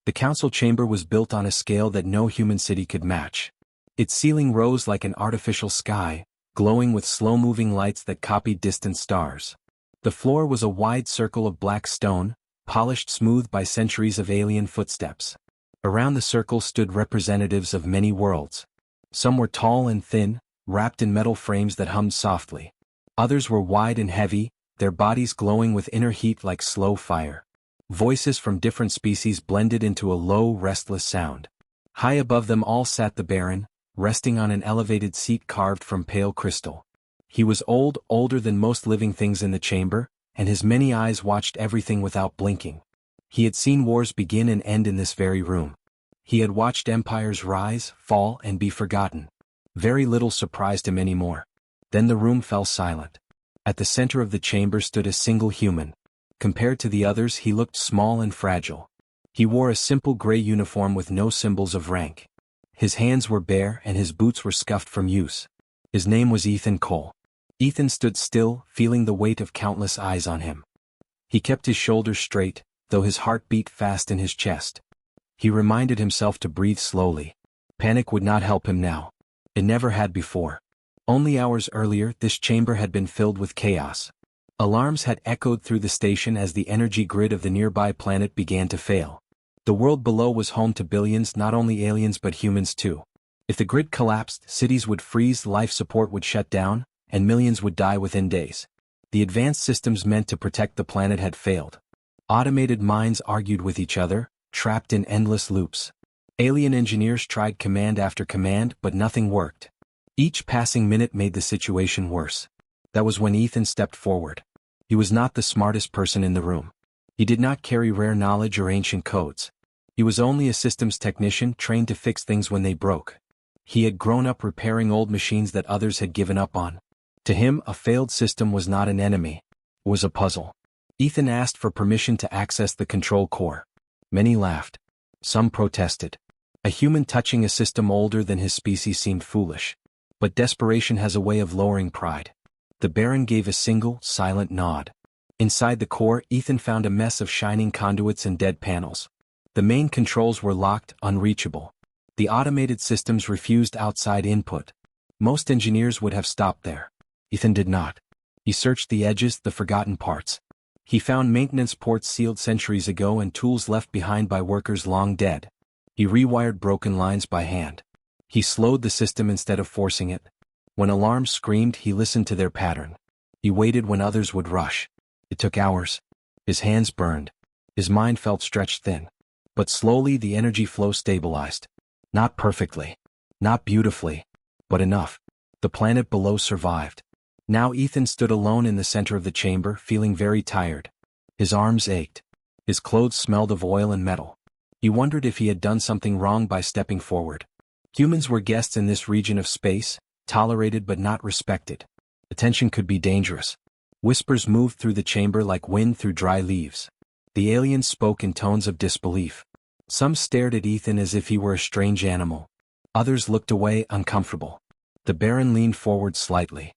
The council chamber was built on a scale that no human city could match. Its ceiling rose like an artificial sky, glowing with slow-moving lights that copied distant stars. The floor was a wide circle of black stone, polished smooth by centuries of alien footsteps. Around the circle stood representatives of many worlds. Some were tall and thin, wrapped in metal frames that hummed softly. Others were wide and heavy, their bodies glowing with inner heat like slow fire. Voices from different species blended into a low, restless sound. High above them all sat the Baron, resting on an elevated seat carved from pale crystal. He was old, older than most living things in the chamber, and his many eyes watched everything without blinking. He had seen wars begin and end in this very room. He had watched empires rise, fall, and be forgotten. Very little surprised him anymore. Then the room fell silent. At the center of the chamber stood a single human. Compared to the others, he looked small and fragile. He wore a simple gray uniform with no symbols of rank. His hands were bare and his boots were scuffed from use. His name was Ethan Cole. Ethan stood still, feeling the weight of countless eyes on him. He kept his shoulders straight, though his heart beat fast in his chest. He reminded himself to breathe slowly. Panic would not help him now. It never had before. Only hours earlier, this chamber had been filled with chaos. Alarms had echoed through the station as the energy grid of the nearby planet began to fail. The world below was home to billions, not only aliens but humans too. If the grid collapsed, cities would freeze, life support would shut down, and millions would die within days. The advanced systems meant to protect the planet had failed. Automated minds argued with each other, trapped in endless loops. Alien engineers tried command after command, but nothing worked. Each passing minute made the situation worse. That was when Ethan stepped forward. He was not the smartest person in the room. He did not carry rare knowledge or ancient codes. He was only a systems technician trained to fix things when they broke. He had grown up repairing old machines that others had given up on. To him, a failed system was not an enemy. It was a puzzle. Ethan asked for permission to access the control core. Many laughed. Some protested. A human touching a system older than his species seemed foolish. But desperation has a way of lowering pride. The Baron gave a single, silent nod. Inside the core, Ethan found a mess of shining conduits and dead panels. The main controls were locked, unreachable. The automated systems refused outside input. Most engineers would have stopped there. Ethan did not. He searched the edges, the forgotten parts. He found maintenance ports sealed centuries ago and tools left behind by workers long dead. He rewired broken lines by hand. He slowed the system instead of forcing it. When alarms screamed, he listened to their pattern. He waited when others would rush. It took hours. His hands burned. His mind felt stretched thin. But slowly the energy flow stabilized. Not perfectly. Not beautifully. But enough. The planet below survived. Now Ethan stood alone in the center of the chamber, feeling very tired. His arms ached. His clothes smelled of oil and metal. He wondered if he had done something wrong by stepping forward. Humans were guests in this region of space, tolerated but not respected. Attention could be dangerous. Whispers moved through the chamber like wind through dry leaves. The aliens spoke in tones of disbelief. Some stared at Ethan as if he were a strange animal. Others looked away, uncomfortable. The Baron leaned forward slightly.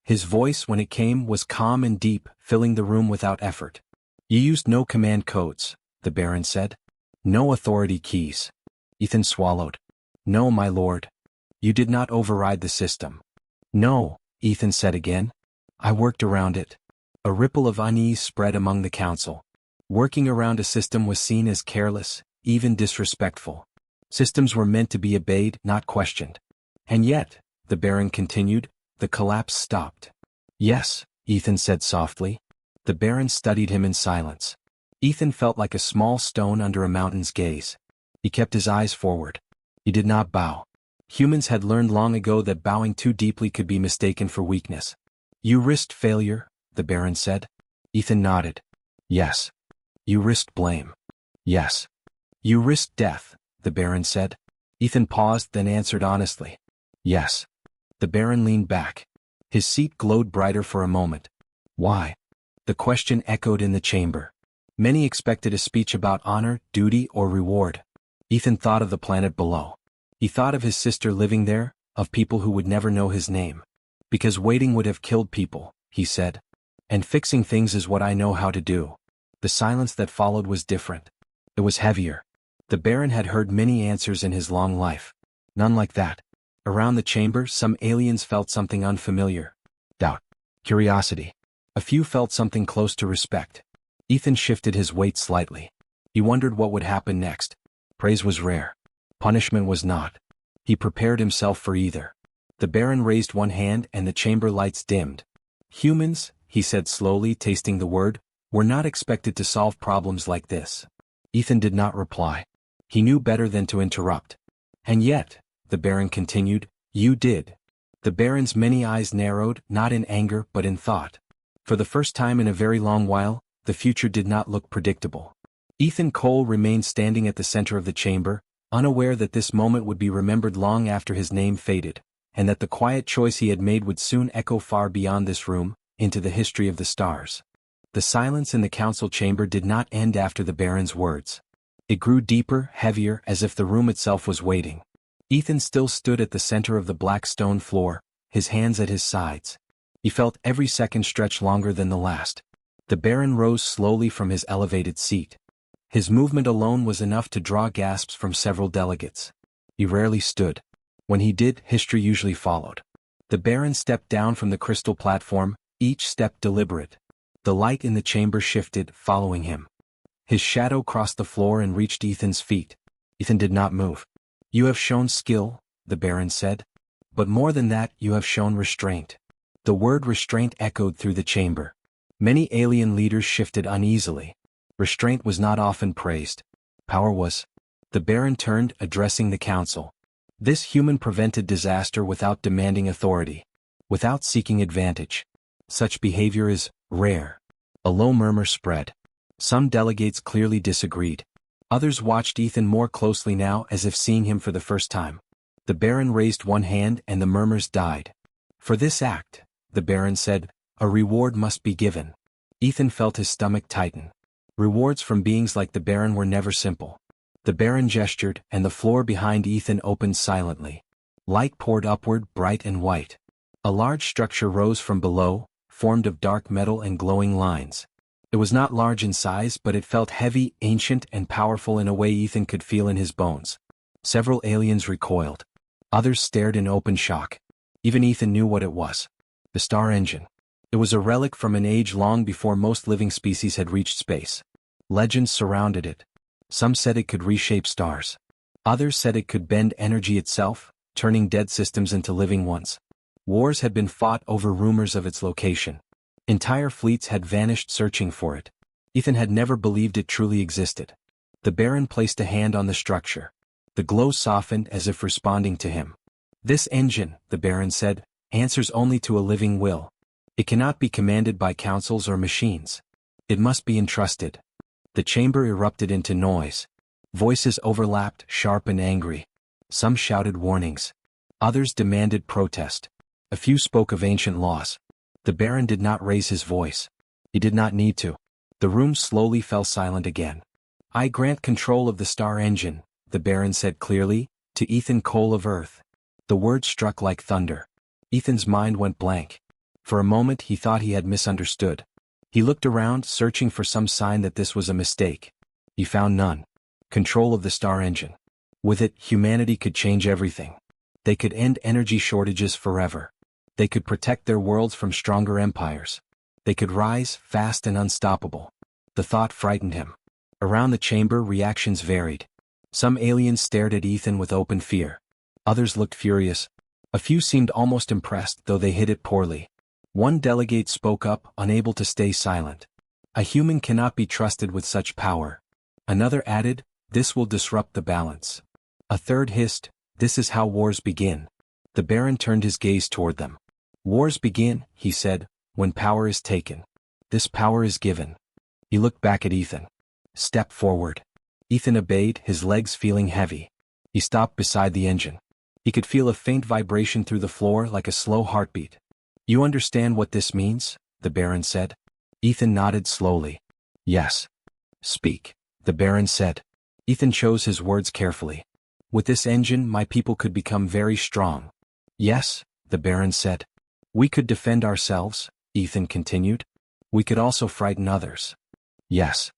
His voice, when it came, was calm and deep, filling the room without effort. "You used no command codes," the Baron said. "No authority keys." Ethan swallowed. "No, my lord. You did not override the system." "No," Ethan said again. "I worked around it." A ripple of unease spread among the council. Working around a system was seen as careless, even disrespectful. Systems were meant to be obeyed, not questioned. And yet, the Baron continued, the collapse stopped. "Yes," Ethan said softly. The Baron studied him in silence. Ethan felt like a small stone under a mountain's gaze. He kept his eyes forward. He did not bow. Humans had learned long ago that bowing too deeply could be mistaken for weakness. "You risked failure," the Baron said. Ethan nodded. "Yes." "You risked blame." "Yes." "You risked death," the Baron said. Ethan paused, then answered honestly. "Yes." The Baron leaned back. His seat glowed brighter for a moment. "Why?" The question echoed in the chamber. Many expected a speech about honor, duty, or reward. Ethan thought of the planet below. He thought of his sister living there, of people who would never know his name. "Because waiting would have killed people," he said. "And fixing things is what I know how to do." The silence that followed was different. It was heavier. The Baron had heard many answers in his long life. None like that. Around the chamber, some aliens felt something unfamiliar. Doubt. Curiosity. A few felt something close to respect. Ethan shifted his weight slightly. He wondered what would happen next. Praise was rare. Punishment was not. He prepared himself for either. The Baron raised one hand and the chamber lights dimmed. Humans, he said slowly, tasting the word, were not expected to solve problems like this. Ethan did not reply. He knew better than to interrupt. And yet, the Baron continued, you did. The Baron's many eyes narrowed, not in anger but in thought. For the first time in a very long while, the future did not look predictable. Ethan Cole remained standing at the center of the chamber, unaware that this moment would be remembered long after his name faded, and that the quiet choice he had made would soon echo far beyond this room, into the history of the stars. The silence in the council chamber did not end after the Baron's words. It grew deeper, heavier, as if the room itself was waiting. Ethan still stood at the center of the black stone floor, his hands at his sides. He felt every second stretch longer than the last. The Baron rose slowly from his elevated seat. His movement alone was enough to draw gasps from several delegates. He rarely stood. When he did, history usually followed. The Baron stepped down from the crystal platform, each step deliberate. The light in the chamber shifted, following him. His shadow crossed the floor and reached Ethan's feet. Ethan did not move. You have shown skill, the Baron said. But more than that, you have shown restraint. The word restraint echoed through the chamber. Many alien leaders shifted uneasily. Restraint was not often praised. Power was. The Baron turned, addressing the council. This human prevented disaster without demanding authority. Without seeking advantage. Such behavior is rare. A low murmur spread. Some delegates clearly disagreed. Others watched Ethan more closely now, as if seeing him for the first time. The Baron raised one hand and the murmurs died. For this act, the Baron said, a reward must be given. Ethan felt his stomach tighten. Rewards from beings like the Baron were never simple. The Baron gestured, and the floor behind Ethan opened silently. Light poured upward, bright and white. A large structure rose from below, formed of dark metal and glowing lines. It was not large in size, but it felt heavy, ancient, and powerful in a way Ethan could feel in his bones. Several aliens recoiled. Others stared in open shock. Even Ethan knew what it was. The star engine. It was a relic from an age long before most living species had reached space. Legends surrounded it. Some said it could reshape stars. Others said it could bend energy itself, turning dead systems into living ones. Wars had been fought over rumors of its location. Entire fleets had vanished searching for it. Ethan had never believed it truly existed. The Baron placed a hand on the structure. The glow softened as if responding to him. This engine, the Baron said, answers only to a living will. It cannot be commanded by councils or machines. It must be entrusted. The chamber erupted into noise. Voices overlapped, sharp and angry. Some shouted warnings. Others demanded protest. A few spoke of ancient laws. The Baron did not raise his voice. He did not need to. The room slowly fell silent again. I grant control of the star engine, the Baron said clearly, to Ethan Cole of Earth. The words struck like thunder. Ethan's mind went blank. For a moment he thought he had misunderstood. He looked around, searching for some sign that this was a mistake. He found none. Control of the star engine. With it, humanity could change everything. They could end energy shortages forever. They could protect their worlds from stronger empires. They could rise, fast and unstoppable. The thought frightened him. Around the chamber, reactions varied. Some aliens stared at Ethan with open fear. Others looked furious. A few seemed almost impressed, though they hid it poorly. One delegate spoke up, unable to stay silent. A human cannot be trusted with such power. Another added, this will disrupt the balance. A third hissed, this is how wars begin. The Baron turned his gaze toward them. Wars begin, he said, when power is taken. This power is given. He looked back at Ethan. Step forward. Ethan obeyed, his legs feeling heavy. He stopped beside the engine. He could feel a faint vibration through the floor like a slow heartbeat. You understand what this means? The Baron said. Ethan nodded slowly. Yes. Speak, the Baron said. Ethan chose his words carefully. With this engine, my people could become very strong. Yes, the Baron said. We could defend ourselves, Ethan continued. We could also frighten others. Yes.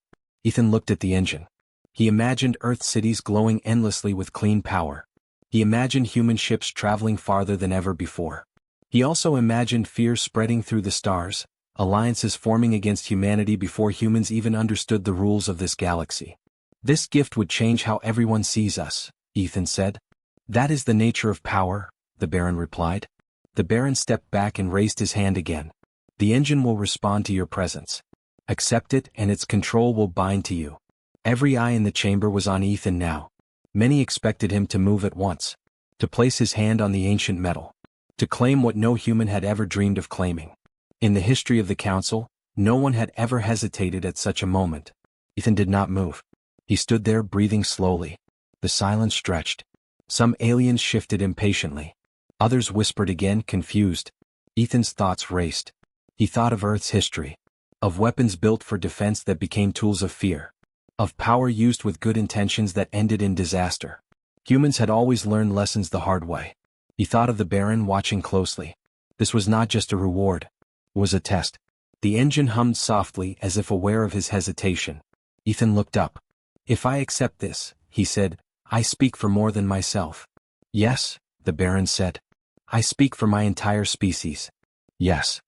Ethan looked at the engine. He imagined Earth cities glowing endlessly with clean power. He imagined human ships traveling farther than ever before. He also imagined fear spreading through the stars, alliances forming against humanity before humans even understood the rules of this galaxy. "This gift would change how everyone sees us," Ethan said. "That is the nature of power," the Baron replied. The Baron stepped back and raised his hand again. "The engine will respond to your presence. Accept it and its control will bind to you." Every eye in the chamber was on Ethan now. Many expected him to move at once, to place his hand on the ancient metal, to claim what no human had ever dreamed of claiming. In the history of the Council, no one had ever hesitated at such a moment. Ethan did not move. He stood there breathing slowly. The silence stretched. Some aliens shifted impatiently. Others whispered again, confused. Ethan's thoughts raced. He thought of Earth's history, of weapons built for defense that became tools of fear, of power used with good intentions that ended in disaster. Humans had always learned lessons the hard way. He thought of the Baron watching closely. This was not just a reward. It was a test. The engine hummed softly as if aware of his hesitation. Ethan looked up. "If I accept this," he said, "I speak for more than myself." "Yes," the Baron said. "I speak for my entire species." "Yes."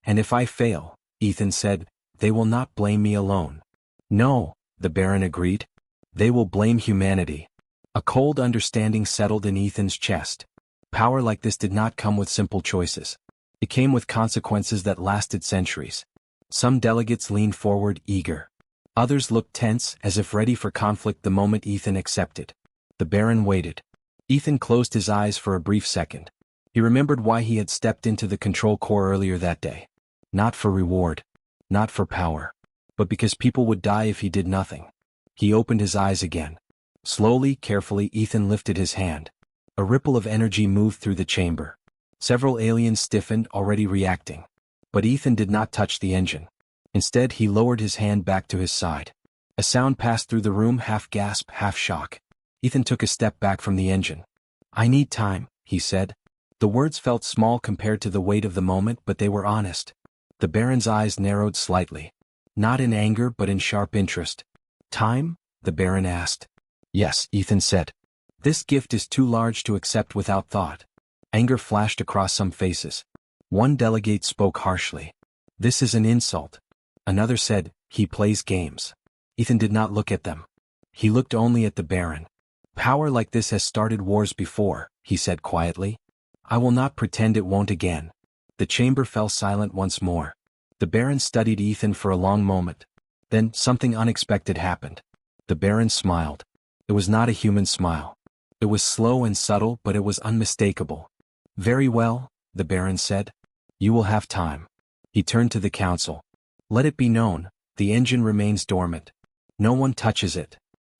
"And if I fail," Ethan said, "they will not blame me alone." "No," the Baron agreed. "They will blame humanity." A cold understanding settled in Ethan's chest. Power like this did not come with simple choices. It came with consequences that lasted centuries. Some delegates leaned forward, eager. Others looked tense, as if ready for conflict the moment Ethan accepted. The Baron waited. Ethan closed his eyes for a brief second. He remembered why he had stepped into the control core earlier that day. Not for reward. Not for power. But because people would die if he did nothing. He opened his eyes again. Slowly, carefully, Ethan lifted his hand. A ripple of energy moved through the chamber. Several aliens stiffened, already reacting. But Ethan did not touch the engine. Instead, he lowered his hand back to his side. A sound passed through the room, half gasp, half shock. Ethan took a step back from the engine. "I need time," he said. The words felt small compared to the weight of the moment, but they were honest. The Baron's eyes narrowed slightly. Not in anger, but in sharp interest. "Time?" the Baron asked. "Yes," Ethan said. "This gift is too large to accept without thought." Anger flashed across some faces. One delegate spoke harshly. "This is an insult." Another said, "He plays games." Ethan did not look at them. He looked only at the Baron. "Power like this has started wars before," he said quietly. "I will not pretend it won't again." The chamber fell silent once more. The Baron studied Ethan for a long moment. Then, something unexpected happened. The Baron smiled. It was not a human smile. It was slow and subtle, but it was unmistakable. "Very well," the Baron said. "You will have time." He turned to the council. "Let it be known, the engine remains dormant. No one touches it."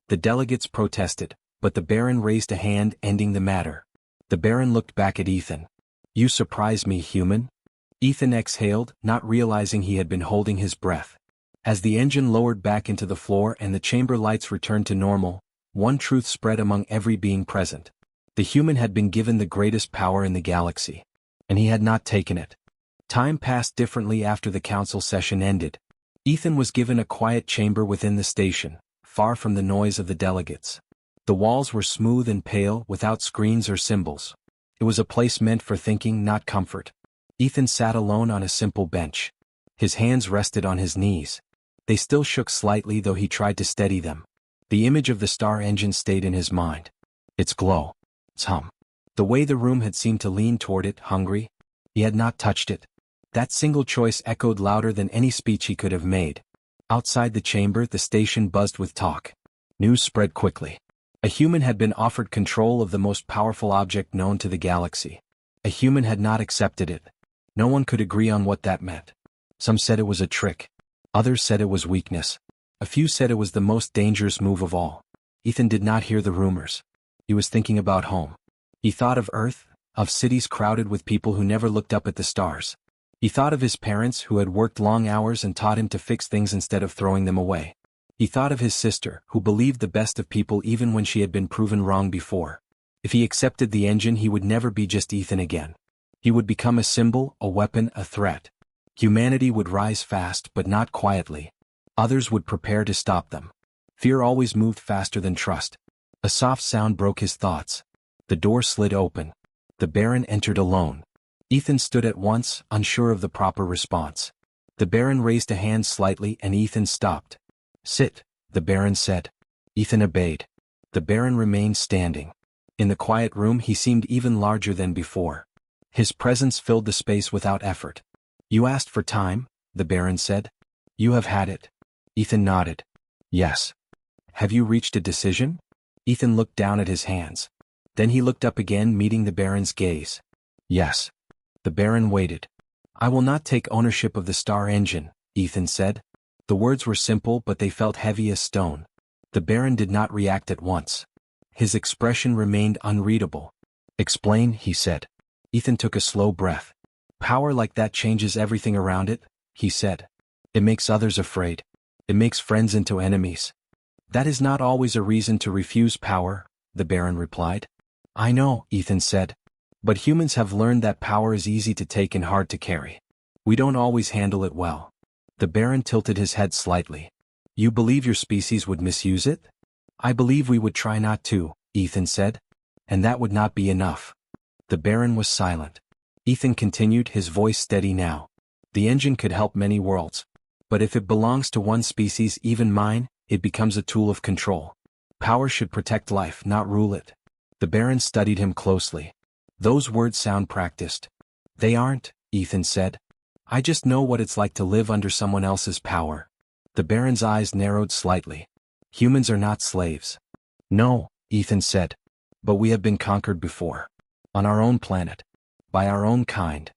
The delegates protested, but the Baron raised a hand, ending the matter. The Baron looked back at Ethan. "You surprise me, human." Ethan exhaled, not realizing he had been holding his breath. As the engine lowered back into the floor and the chamber lights returned to normal, one truth spread among every being present. The human had been given the greatest power in the galaxy. And he had not taken it. Time passed differently after the council session ended. Ethan was given a quiet chamber within the station, far from the noise of the delegates. The walls were smooth and pale, without screens or symbols. It was a place meant for thinking, not comfort. Ethan sat alone on a simple bench. His hands rested on his knees. They still shook slightly, though he tried to steady them. The image of the star engine stayed in his mind. Its glow. Its hum. The way the room had seemed to lean toward it, hungry. He had not touched it. That single choice echoed louder than any speech he could have made. Outside the chamber, the station buzzed with talk. News spread quickly. A human had been offered control of the most powerful object known to the galaxy. A human had not accepted it. No one could agree on what that meant. Some said it was a trick. Others said it was weakness. A few said it was the most dangerous move of all. Ethan did not hear the rumors. He was thinking about home. He thought of Earth, of cities crowded with people who never looked up at the stars. He thought of his parents who had worked long hours and taught him to fix things instead of throwing them away. He thought of his sister, who believed the best of people even when she had been proven wrong before. If he accepted the engine, he would never be just Ethan again. He would become a symbol, a weapon, a threat. Humanity would rise fast, but not quietly. Others would prepare to stop them. Fear always moved faster than trust. A soft sound broke his thoughts. The door slid open. The Baron entered alone. Ethan stood at once, unsure of the proper response. The Baron raised a hand slightly and Ethan stopped. "Sit," the Baron said. Ethan obeyed. The Baron remained standing. In the quiet room he seemed even larger than before. His presence filled the space without effort. "You asked for time," the Baron said. "You have had it." Ethan nodded. "Yes." "Have you reached a decision?" Ethan looked down at his hands. Then he looked up again, meeting the Baron's gaze. "Yes." The Baron waited. "I will not take ownership of the star engine," Ethan said. The words were simple but they felt heavy as stone. The Baron did not react at once. His expression remained unreadable. "Explain," he said. Ethan took a slow breath. "Power like that changes everything around it," he said. "It makes others afraid. It makes friends into enemies." "That is not always a reason to refuse power," the Baron replied. "I know," Ethan said. "But humans have learned that power is easy to take and hard to carry. We don't always handle it well." The Baron tilted his head slightly. "You believe your species would misuse it?" "I believe we would try not to," Ethan said. "And that would not be enough." The Baron was silent. Ethan continued, his voice steady now. "The engine could help many worlds. But if it belongs to one species, even mine, it becomes a tool of control. Power should protect life, not rule it." The Baron studied him closely. "Those words sound practiced." "They aren't," Ethan said. "I just know what it's like to live under someone else's power." The Baron's eyes narrowed slightly. "Humans are not slaves." "No," Ethan said. "But we have been conquered before. On our own planet. By our own kind."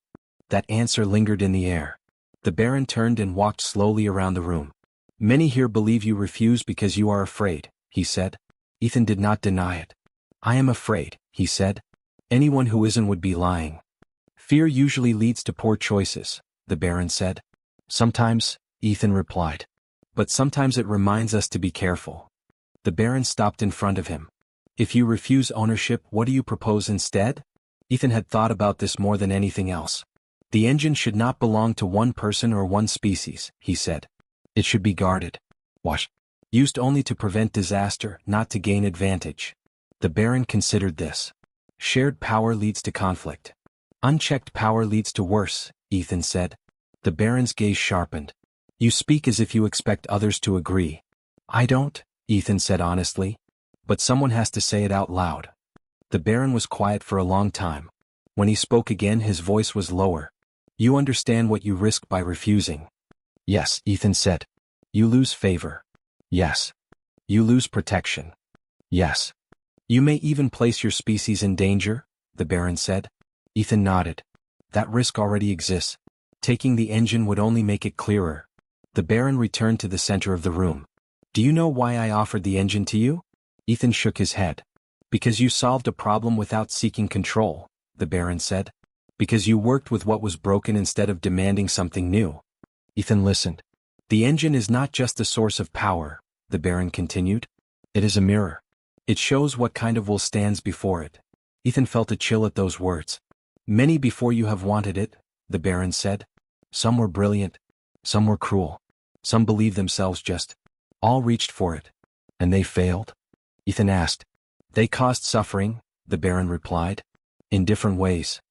That answer lingered in the air. The Baron turned and walked slowly around the room. "Many here believe you refuse because you are afraid," he said. Ethan did not deny it. "I am afraid," he said. "Anyone who isn't would be lying." "Fear usually leads to poor choices," the Baron said. "Sometimes," Ethan replied. "But sometimes it reminds us to be careful." The Baron stopped in front of him. "If you refuse ownership, what do you propose instead?" Ethan had thought about this more than anything else. "The engine should not belong to one person or one species," he said. "It should be guarded. Watched. Used only to prevent disaster, not to gain advantage." The Baron considered this. "Shared power leads to conflict. Unchecked power leads to worse," Ethan said. The Baron's gaze sharpened. "You speak as if you expect others to agree." "I don't," Ethan said honestly. "But someone has to say it out loud." The Baron was quiet for a long time. When he spoke again, his voice was lower. "You understand what you risk by refusing?" "Yes," Ethan said. "You lose favor." "Yes." "You lose protection." "Yes." "You may even place your species in danger," the Baron said. Ethan nodded. "That risk already exists. Taking the engine would only make it clearer." The Baron returned to the center of the room. "Do you know why I offered the engine to you?" Ethan shook his head. "Because you solved a problem without seeking control," the Baron said. "Because you worked with what was broken instead of demanding something new." Ethan listened. "The engine is not just a source of power," the Baron continued. "It is a mirror. It shows what kind of will stands before it." Ethan felt a chill at those words. "Many before you have wanted it," the Baron said. "Some were brilliant. Some were cruel. Some believed themselves just. All reached for it. And they failed?" Ethan asked. "They caused suffering," the Baron replied. "In different ways."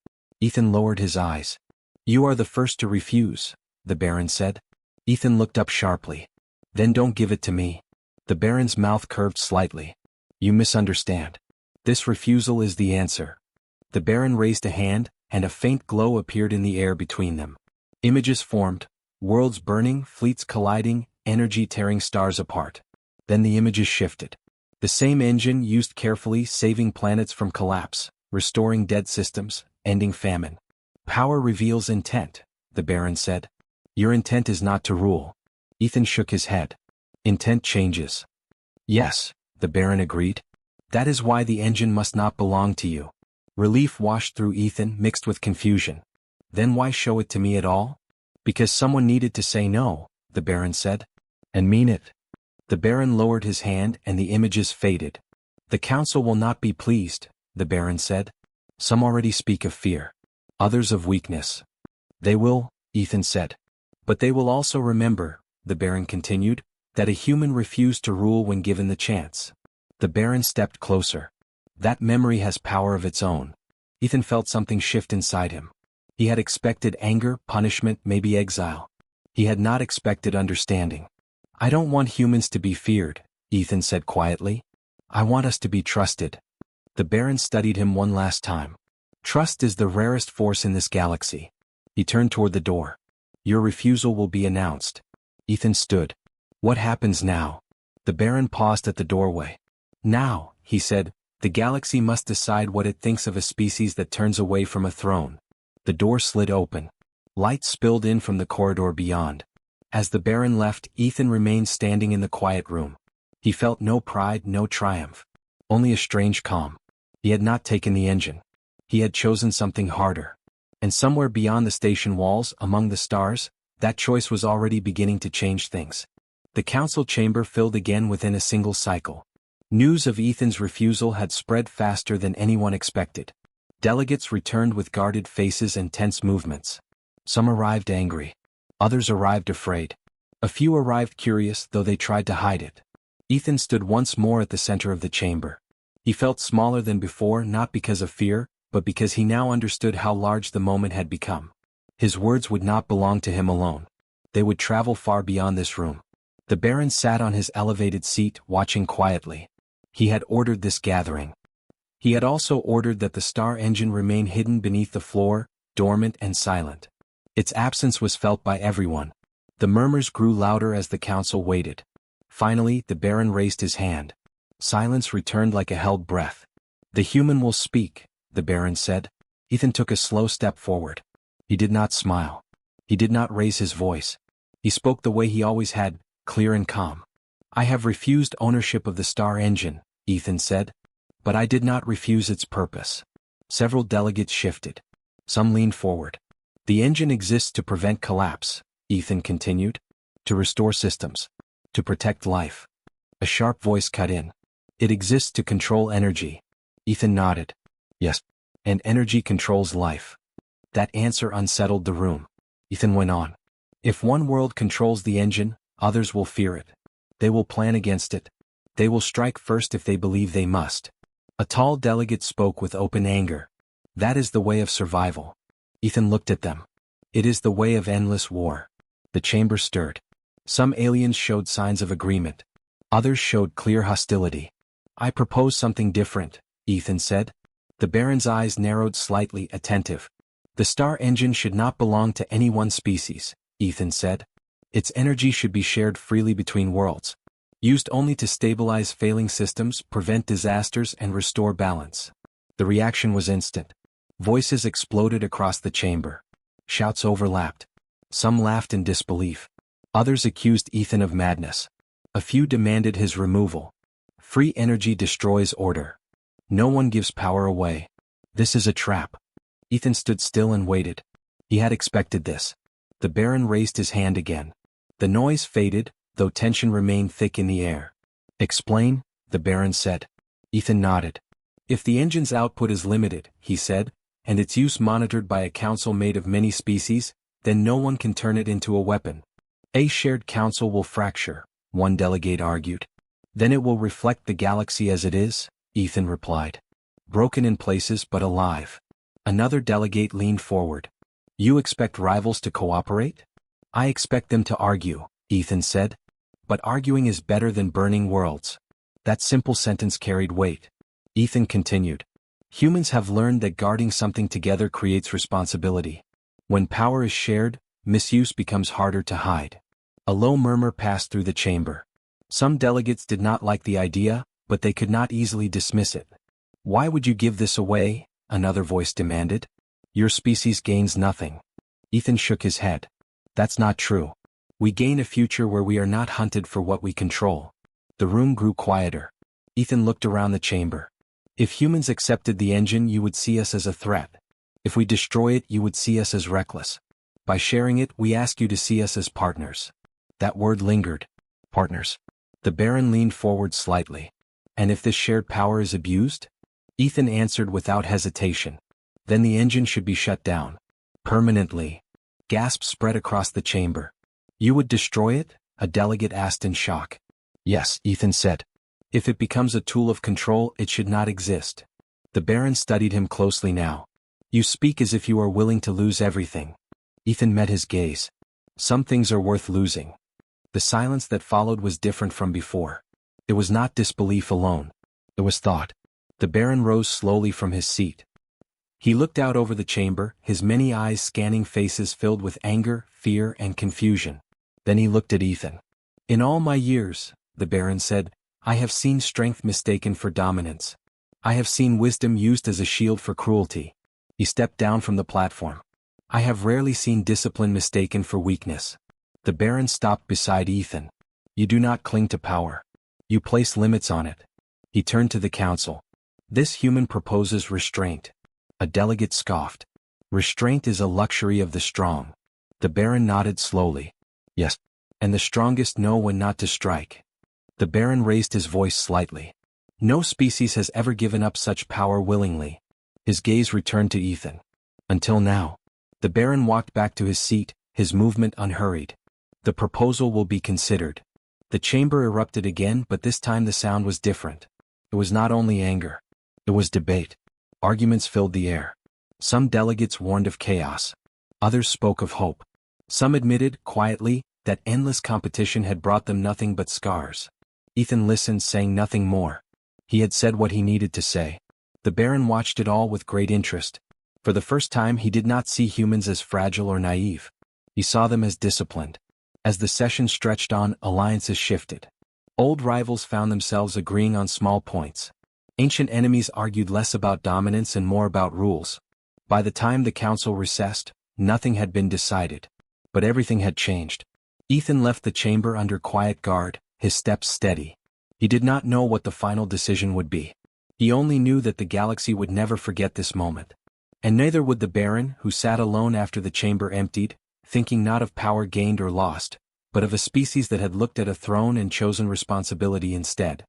Ethan lowered his eyes. "You are the first to refuse," the Baron said. Ethan looked up sharply. "Then don't give it to me." The Baron's mouth curved slightly. "You misunderstand. This refusal is the answer." The Baron raised a hand, and a faint glow appeared in the air between them. Images formed, worlds burning, fleets colliding, energy tearing stars apart. Then the images shifted. The same engine used carefully, saving planets from collapse, restoring dead systems, ending famine. "Power reveals intent," the Baron said. "Your intent is not to rule." Ethan shook his head. "Intent changes." "Yes," the Baron agreed. "That is why the engine must not belong to you." Relief washed through Ethan, mixed with confusion. "Then why show it to me at all?" "Because someone needed to say no," the Baron said. "And mean it." The Baron lowered his hand and the images faded. "The Council will not be pleased," the Baron said. "Some already speak of fear. Others of weakness." "They will," Ethan said. "But they will also remember," the Baron continued. That a human refused to rule when given the chance. The Baron stepped closer. That memory has power of its own. Ethan felt something shift inside him. He had expected anger, punishment, maybe exile. He had not expected understanding. I don't want humans to be feared, Ethan said quietly. I want us to be trusted. The Baron studied him one last time. Trust is the rarest force in this galaxy. He turned toward the door. Your refusal will be announced. Ethan stood. What happens now? The Baron paused at the doorway. Now, he said, the galaxy must decide what it thinks of a species that turns away from a throne. The door slid open. Light spilled in from the corridor beyond. As the Baron left, Ethan remained standing in the quiet room. He felt no pride, no triumph. Only a strange calm. He had not taken the engine. He had chosen something harder. And somewhere beyond the station walls, among the stars, that choice was already beginning to change things. The council chamber filled again within a single cycle. News of Ethan's refusal had spread faster than anyone expected. Delegates returned with guarded faces and tense movements. Some arrived angry. Others arrived afraid. A few arrived curious, though they tried to hide it. Ethan stood once more at the center of the chamber. He felt smaller than before, not because of fear, but because he now understood how large the moment had become. His words would not belong to him alone. They would travel far beyond this room. The Baron sat on his elevated seat, watching quietly. He had ordered this gathering. He had also ordered that the star engine remain hidden beneath the floor, dormant and silent. Its absence was felt by everyone. The murmurs grew louder as the council waited. Finally, the Baron raised his hand. Silence returned like a held breath. The human will speak, the Baron said. Ethan took a slow step forward. He did not smile. He did not raise his voice. He spoke the way he always had, clear and calm. I have refused ownership of the star engine, Ethan said. But I did not refuse its purpose. Several delegates shifted. Some leaned forward. The engine exists to prevent collapse, Ethan continued. To restore systems. To protect life. A sharp voice cut in. It exists to control energy. Ethan nodded. Yes. And energy controls life. That answer unsettled the room. Ethan went on. If one world controls the engine, others will fear it. They will plan against it. They will strike first if they believe they must. A tall delegate spoke with open anger. That is the way of survival. Ethan looked at them. It is the way of endless war. The chamber stirred. Some aliens showed signs of agreement. Others showed clear hostility. I propose something different, Ethan said. The Baron's eyes narrowed slightly, attentive. The star engine should not belong to any one species, Ethan said. Its energy should be shared freely between worlds. Used only to stabilize failing systems, prevent disasters, and restore balance. The reaction was instant. Voices exploded across the chamber. Shouts overlapped. Some laughed in disbelief. Others accused Ethan of madness. A few demanded his removal. Free energy destroys order. No one gives power away. This is a trap. Ethan stood still and waited. He had expected this. The Baron raised his hand again. The noise faded, though tension remained thick in the air. Explain, the Baron said. Ethan nodded. If the engine's output is limited, he said, and its use monitored by a council made of many species, then no one can turn it into a weapon. A shared council will fracture, one delegate argued. Then it will reflect the galaxy as it is, Ethan replied. Broken in places but alive. Another delegate leaned forward. You expect rivals to cooperate? I expect them to argue, Ethan said. But arguing is better than burning worlds. That simple sentence carried weight. Ethan continued. Humans have learned that guarding something together creates responsibility. When power is shared, misuse becomes harder to hide. A low murmur passed through the chamber. Some delegates did not like the idea, but they could not easily dismiss it. Why would you give this away? Another voice demanded. Your species gains nothing. Ethan shook his head. That's not true. We gain a future where we are not hunted for what we control. The room grew quieter. Ethan looked around the chamber. If humans accepted the engine, you would see us as a threat. If we destroy it, you would see us as reckless. By sharing it, we ask you to see us as partners. That word lingered. Partners. The Baron leaned forward slightly. And if this shared power is abused? Ethan answered without hesitation. Then the engine should be shut down. Permanently. Gasps spread across the chamber. You would destroy it? a delegate asked in shock. Yes, Ethan said. If it becomes a tool of control, it should not exist. The Baron studied him closely now. You speak as if you are willing to lose everything. Ethan met his gaze. Some things are worth losing. The silence that followed was different from before. It was not disbelief alone. It was thought. The Baron rose slowly from his seat. He looked out over the chamber, his many eyes scanning faces filled with anger, fear, and confusion. Then he looked at Ethan. In all my years, the Baron said, I have seen strength mistaken for dominance. I have seen wisdom used as a shield for cruelty. He stepped down from the platform. I have rarely seen discipline mistaken for weakness. The Baron stopped beside Ethan. You do not cling to power. You place limits on it. He turned to the council. This human proposes restraint. A delegate scoffed. Restraint is a luxury of the strong. The Baron nodded slowly. Yes. And the strongest know when not to strike. The Baron raised his voice slightly. No species has ever given up such power willingly. His gaze returned to Ethan. Until now. The Baron walked back to his seat, his movement unhurried. The proposal will be considered. The chamber erupted again, but this time the sound was different. It was not only anger. It was debate. Arguments filled the air. Some delegates warned of chaos. Others spoke of hope. Some admitted, quietly, that endless competition had brought them nothing but scars. Ethan listened, saying nothing more. He had said what he needed to say. The Baron watched it all with great interest. For the first time he did not see humans as fragile or naive. He saw them as disciplined. As the session stretched on, alliances shifted. Old rivals found themselves agreeing on small points. Ancient enemies argued less about dominance and more about rules. By the time the council recessed, nothing had been decided. But everything had changed. Ethan left the chamber under quiet guard, his steps steady. He did not know what the final decision would be. He only knew that the galaxy would never forget this moment. And neither would the Baron, who sat alone after the chamber emptied, thinking not of power gained or lost, but of a species that had looked at a throne and chosen responsibility instead.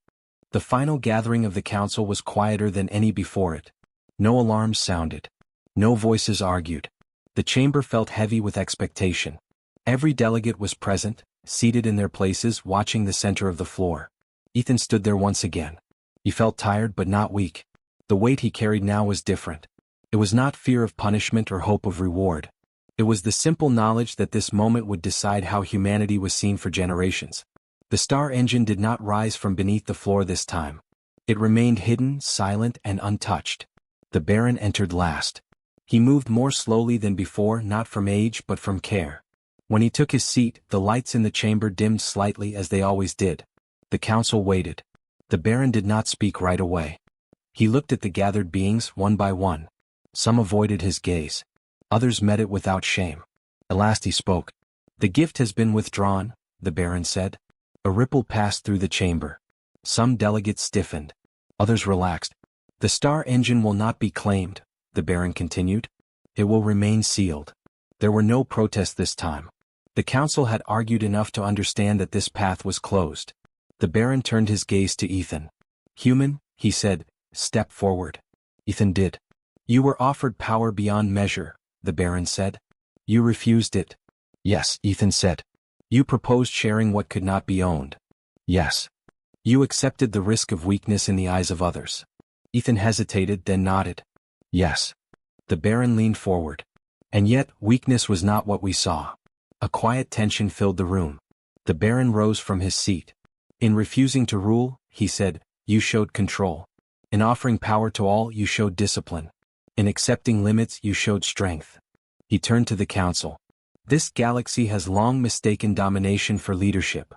The final gathering of the council was quieter than any before it. No alarms sounded. No voices argued. The chamber felt heavy with expectation. Every delegate was present, seated in their places, watching the center of the floor. Ethan stood there once again. He felt tired but not weak. The weight he carried now was different. It was not fear of punishment or hope of reward. It was the simple knowledge that this moment would decide how humanity was seen for generations. The star engine did not rise from beneath the floor this time. It remained hidden, silent, and untouched. The Baron entered last. He moved more slowly than before, not from age but from care. When he took his seat, the lights in the chamber dimmed slightly as they always did. The council waited. The Baron did not speak right away. He looked at the gathered beings one by one. Some avoided his gaze. Others met it without shame. At last he spoke. The gift has been withdrawn, the Baron said. A ripple passed through the chamber. Some delegates stiffened. Others relaxed. The star engine will not be claimed, the Baron continued. It will remain sealed. There were no protests this time. The council had argued enough to understand that this path was closed. The Baron turned his gaze to Ethan. Human, he said, step forward. Ethan did. You were offered power beyond measure, the Baron said. You refused it. Yes, Ethan said. You proposed sharing what could not be owned. Yes. You accepted the risk of weakness in the eyes of others. Ethan hesitated, then nodded. Yes. The Baron leaned forward. And yet, weakness was not what we saw. A quiet tension filled the room. The Baron rose from his seat. In refusing to rule, he said, you showed control. In offering power to all, you showed discipline. In accepting limits, you showed strength. He turned to the council. This galaxy has long mistaken domination for leadership.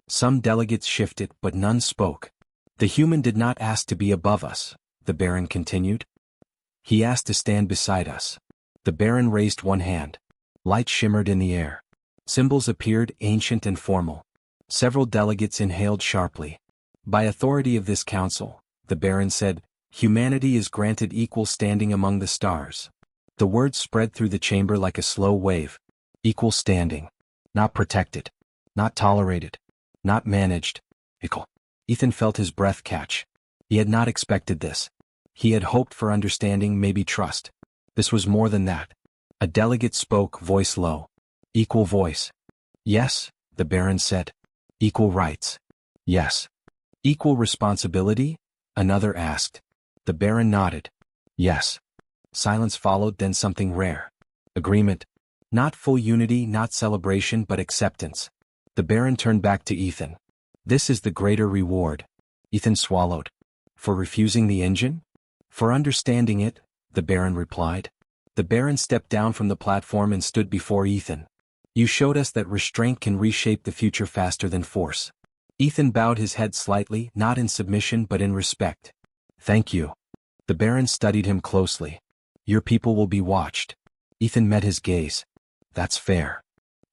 Some delegates shifted, but none spoke. The human did not ask to be above us, the Baron continued. He asked to stand beside us. The Baron raised one hand. Light shimmered in the air. Symbols appeared, ancient and formal. Several delegates inhaled sharply. By authority of this council, the Baron said, humanity is granted equal standing among the stars. The words spread through the chamber like a slow wave. Equal standing. Not protected. Not tolerated. Not managed. Equal. Ethan felt his breath catch. He had not expected this. He had hoped for understanding, maybe trust. This was more than that. A delegate spoke, voice low. Equal voice. Yes, the Baron said. Equal rights. Yes. Equal responsibility? Another asked. The Baron nodded. Yes. Silence followed, then something rare. Agreement. Not full unity, not celebration, but acceptance. The Baron turned back to Ethan. This is the greater reward. Ethan swallowed. For refusing the engine? For understanding it, the Baron replied. The Baron stepped down from the platform and stood before Ethan. You showed us that restraint can reshape the future faster than force. Ethan bowed his head slightly, not in submission but in respect. Thank you. The Baron studied him closely. Your people will be watched. Ethan met his gaze. That's fair.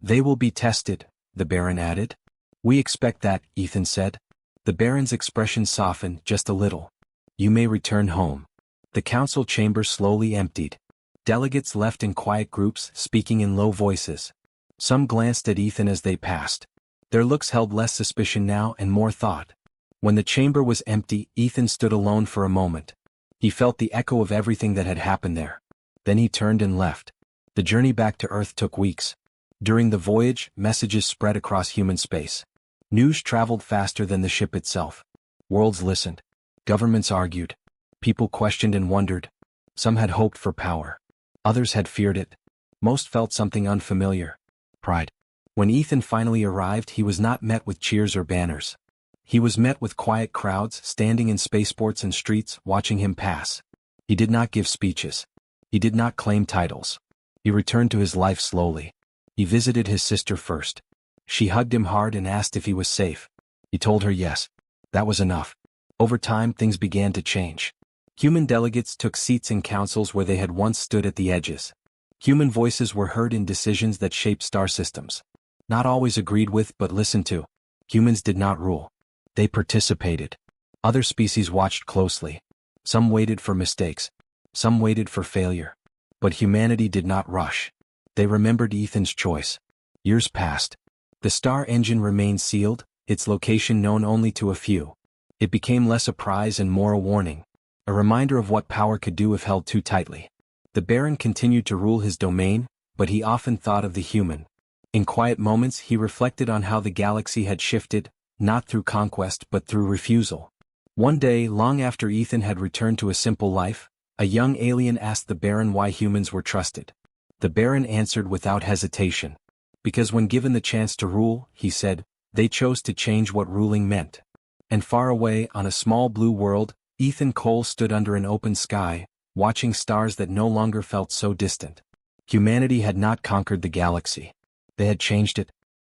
They will be tested, the Baron added. We expect that, Ethan said. The Baron's expression softened just a little. You may return home. The council chamber slowly emptied. Delegates left in quiet groups, speaking in low voices. Some glanced at Ethan as they passed. Their looks held less suspicion now and more thought. When the chamber was empty, Ethan stood alone for a moment. He felt the echo of everything that had happened there. Then he turned and left. The journey back to Earth took weeks. During the voyage, messages spread across human space. News traveled faster than the ship itself. Worlds listened. Governments argued. People questioned and wondered. Some had hoped for power. Others had feared it. Most felt something unfamiliar. Pride. When Ethan finally arrived, he was not met with cheers or banners. He was met with quiet crowds standing in spaceports and streets watching him pass. He did not give speeches. He did not claim titles. He returned to his life slowly. He visited his sister first. She hugged him hard and asked if he was safe. He told her yes. That was enough. Over time, things began to change. Human delegates took seats in councils where they had once stood at the edges. Human voices were heard in decisions that shaped star systems. Not always agreed with but listened to. Humans did not rule. They participated. Other species watched closely. Some waited for mistakes. Some waited for failure. But humanity did not rush. They remembered Ethan's choice. Years passed. The star engine remained sealed, its location known only to a few. It became less a prize and more a warning. A reminder of what power could do if held too tightly. The Baron continued to rule his domain, but he often thought of the human. In quiet moments he reflected on how the galaxy had shifted, not through conquest but through refusal. One day, long after Ethan had returned to a simple life, a young alien asked the Baron why humans were trusted. The Baron answered without hesitation. Because when given the chance to rule, he said, they chose to change what ruling meant. And far away, on a small blue world, Ethan Cole stood under an open sky, watching stars that no longer felt so distant. Humanity had not conquered the galaxy. They had changed it.